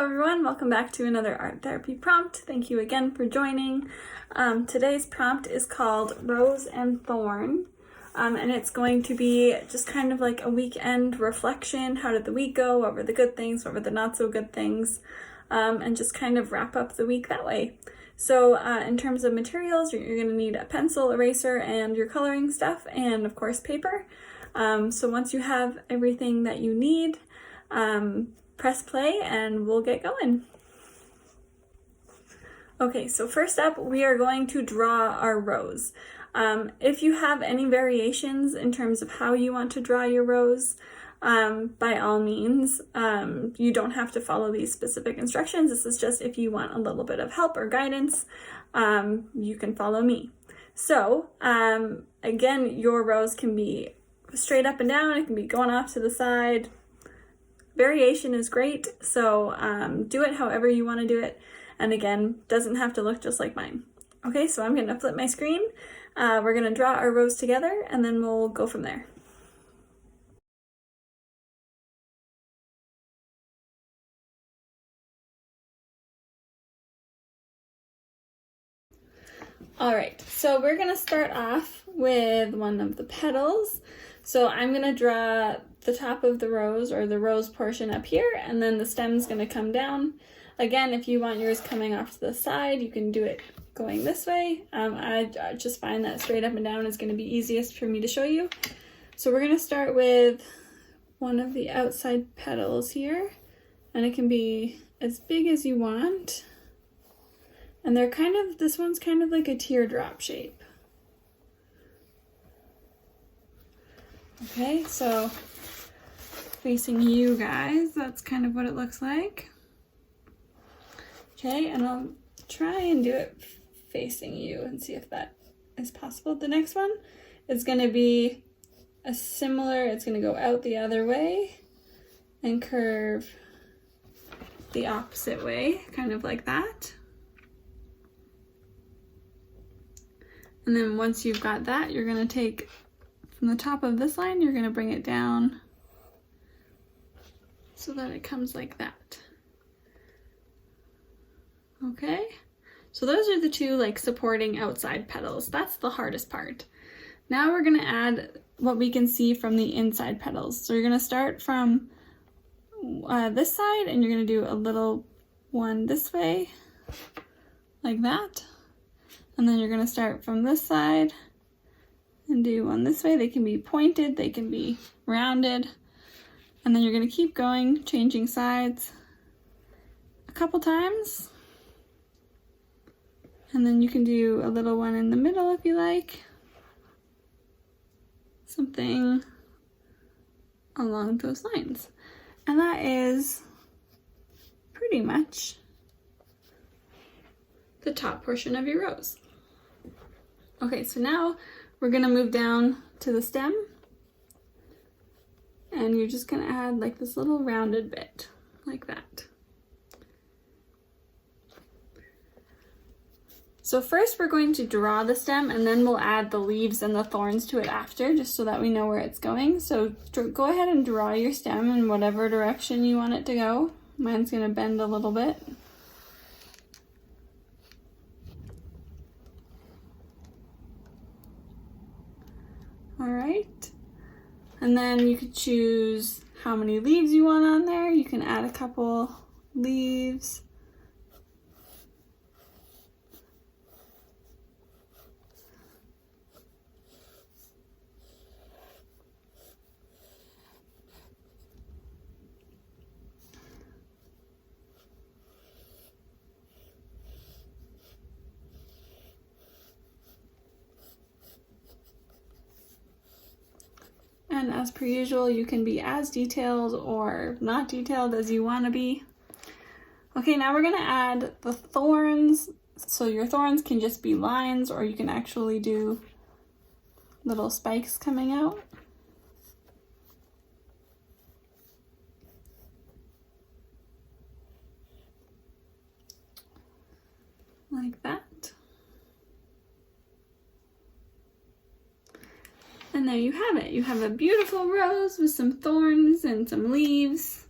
Hello everyone, welcome back to another art therapy prompt. Thank you again for joining. Today's prompt is called Rose and Thorn, and it's going to be just kind of like a weekend reflection. How did the week go? What were the good things? What were the not so good things? And just kind of wrap up the week that way. So in terms of materials, you're going to need a pencil, eraser, and your coloring stuff, and of course paper. So once you have everything that you need, press play and we'll get going. Okay, so first up, we are going to draw our rose. If you have any variations in terms of how you want to draw your rose, by all means, you don't have to follow these specific instructions. This is just if you want a little bit of help or guidance, you can follow me. So, again, your rose can be straight up and down, it can be going off to the side. Variation is great, so do it however you want to do it. And again, doesn't have to look just like mine. Okay, so I'm going to flip my screen. We're going to draw our rose together, and then we'll go from there. All right, so we're going to start off with one of the petals. So I'm going to draw the top of the rose, or the rose portion, up here, and then the stem's going to come down. Again, if you want yours coming off to the side, you can do it going this way. I just find that straight up and down is going to be easiest for me to show you. So we're going to start with one of the outside petals here, and it can be as big as you want. And they're this one's kind of like a teardrop shape. Okay, so facing you guys, that's kind of what it looks like. Okay, and I'll try and do it facing you and see if that is possible. The next one is going to be it's going to go out the other way and curve the opposite way, kind of like that. And then once you've got that, you're going to take from the top of this line, you're going to bring it down so that it comes like that. Okay, so those are the two like supporting outside petals. That's the hardest part. Now we're going to add what we can see from the inside petals. So you're going to start from this side, and you're going to do a little one this way, like that. And then you're going to start from this side and do one this way. They can be pointed, they can be rounded. And then you're going to keep going, changing sides a couple times. And then you can do a little one in the middle if you like. Something along those lines. And that is pretty much the top portion of your rose. Okay, so now we're going to move down to the stem. And you're just going to add like this little rounded bit, like that. So first we're going to draw the stem, and then we'll add the leaves and the thorns to it after, just so that we know where it's going. So go ahead and draw your stem in whatever direction you want it to go. Mine's going to bend a little bit. All right. And then you could choose how many leaves you want on there. You can add a couple leaves. And as per usual, you can be as detailed or not detailed as you want to be. Okay, now we're going to add the thorns. So your thorns can just be lines, or you can actually do little spikes coming out. Like that. And there you have it. You have a beautiful rose with some thorns and some leaves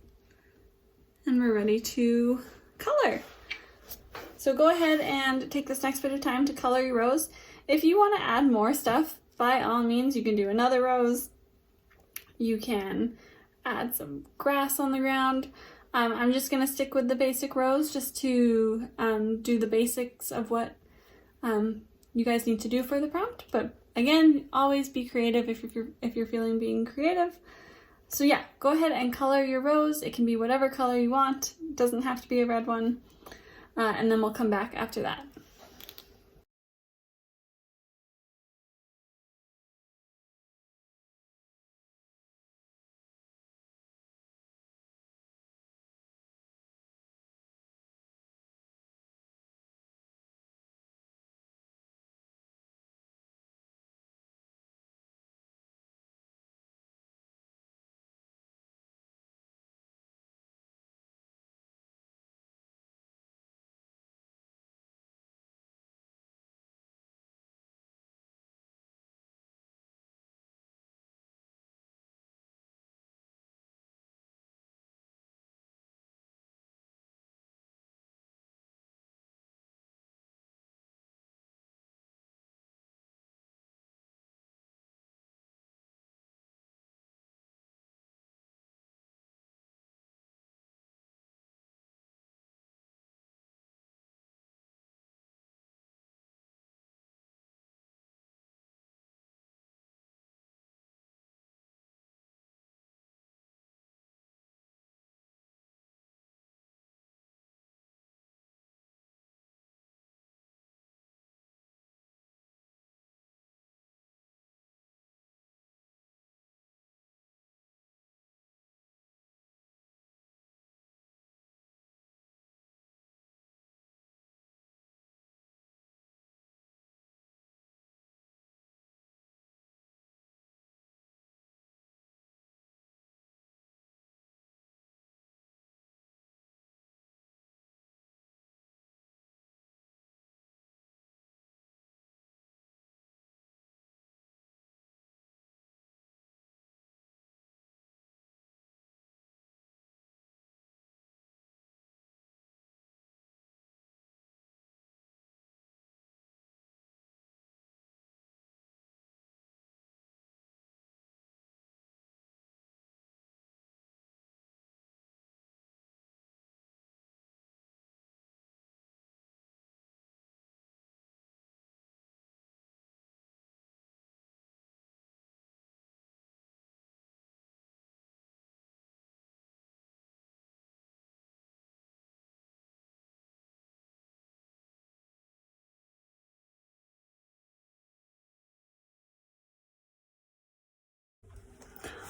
and we're ready to color. So go ahead and take this next bit of time to color your rose. If you want to add more stuff, by all means, you can do another rose. You can add some grass on the ground. I'm just going to stick with the basic rose just to do the basics of what you guys need to do for the prompt. But again, always be creative if you're feeling being creative. So yeah, go ahead and color your rose. It can be whatever color you want. It doesn't have to be a red one. And then we'll come back after that.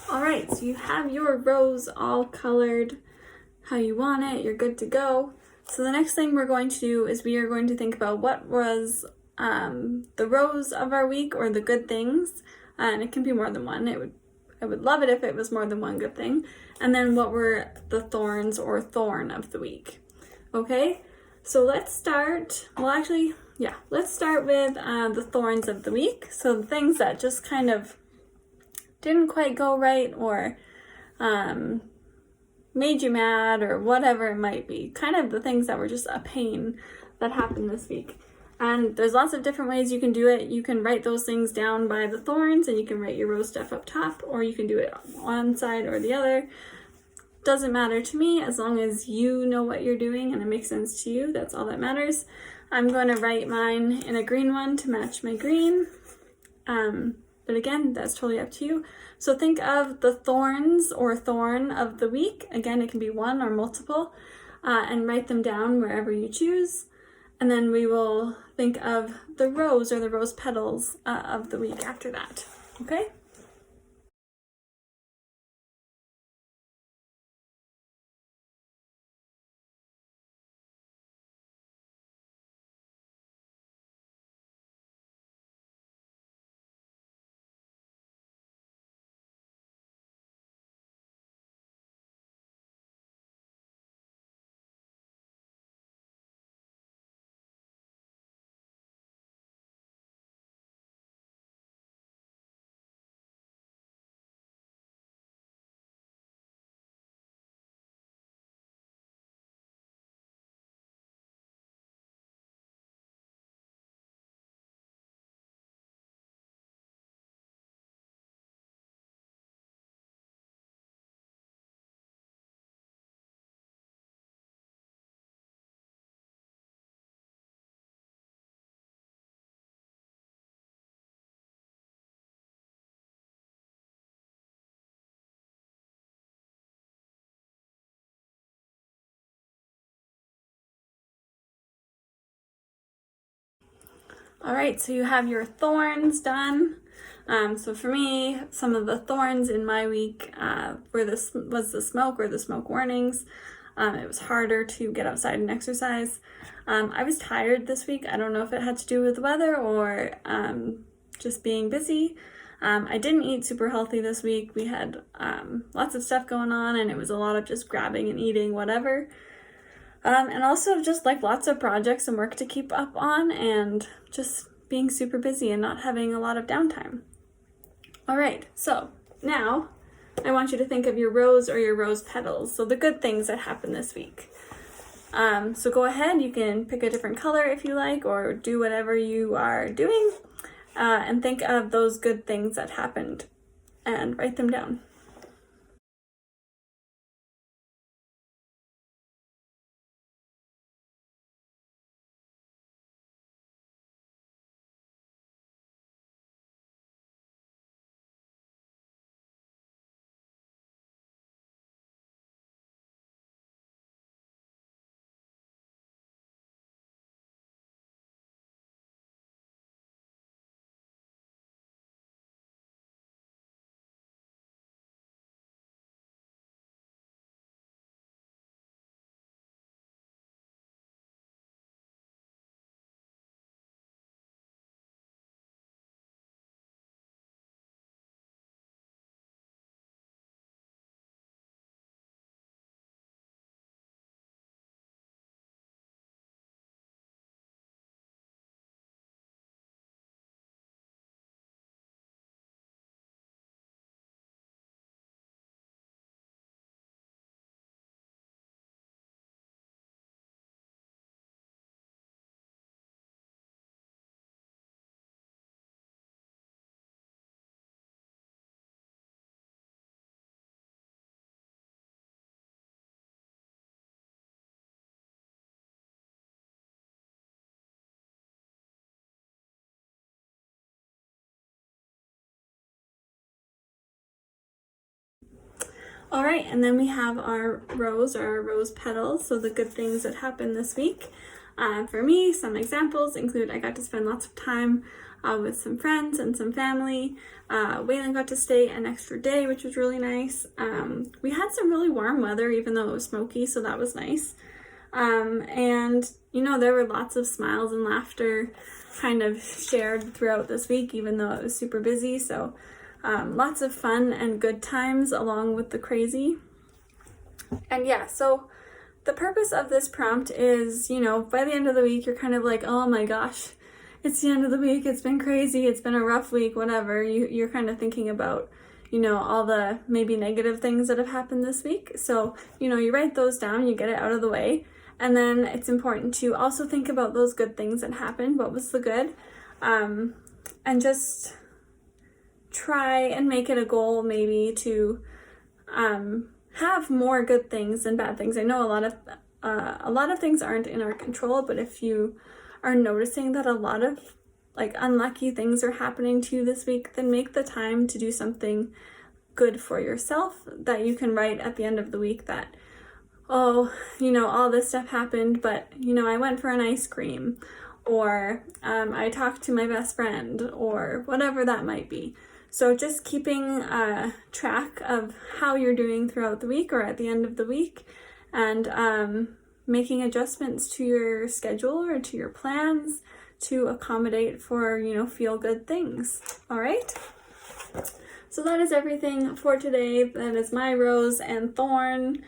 All right, so you have your rose all colored how you want it. You're good to go. So the next thing we're going to do is we are going to think about what was the rose of our week or the good things. And it can be more than one. I would love it if it was more than one good thing. And then what were the thorns or thorn of the week. Okay, so let's start, let's start with the thorns of the week. So the things that just kind of didn't quite go right or made you mad or whatever it might be. Kind of the things that were just a pain that happened this week. And there's lots of different ways you can do it. You can write those things down by the thorns and you can write your rose stuff up top, or you can do it on one side or the other. Doesn't matter to me as long as you know what you're doing and it makes sense to you. That's all that matters. I'm going to write mine in a green one to match my green. But again, that's totally up to you. So think of the thorns or thorn of the week. Again, it can be one or multiple, and write them down wherever you choose. And then we will think of the rose or the rose petals of the week after that. Okay? All right, so you have your thorns done. So for me, some of the thorns in my week was the smoke or the smoke warnings. It was harder to get outside and exercise. I was tired this week. I don't know if it had to do with the weather or just being busy. I didn't eat super healthy this week. We had lots of stuff going on, and it was a lot of just grabbing and eating whatever. And also just like lots of projects and work to keep up on, and just being super busy and not having a lot of downtime. All right, so now I want you to think of your rose or your rose petals. So the good things that happened this week. So go ahead, you can pick a different color if you like, or do whatever you are doing, and think of those good things that happened and write them down. All right, and then we have our rose or our rose petals, so the good things that happened this week. For me, some examples include I got to spend lots of time with some friends and some family. Waylon got to stay an extra day, which was really nice. We had some really warm weather, even though it was smoky, so that was nice. And, you know, there were lots of smiles and laughter kind of shared throughout this week, even though it was super busy, so lots of fun and good times along with the crazy. And yeah, so the purpose of this prompt is, you know, by the end of the week, you're kind of like, oh my gosh, it's the end of the week, it's been crazy, it's been a rough week, whatever. You're kind of thinking about, you know, all the maybe negative things that have happened this week. So, you know, you write those down, you get it out of the way. And then it's important to also think about those good things that happened. What was the good? And just try and make it a goal maybe to have more good things than bad things. I know a lot of things aren't in our control, but if you are noticing that a lot of like unlucky things are happening to you this week, then make the time to do something good for yourself that you can write at the end of the week that, oh, you know, all this stuff happened, but, you know, I went for an ice cream, or I talked to my best friend, or whatever that might be. So just keeping track of how you're doing throughout the week or at the end of the week, and making adjustments to your schedule or to your plans to accommodate for, you know, feel good things. All right? So that is everything for today. That is my rose and thorn.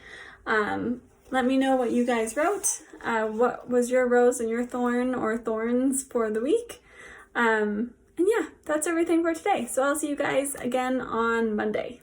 Let me know what you guys wrote. What was your rose and your thorn or thorns for the week? And yeah, that's everything for today. So I'll see you guys again on Monday.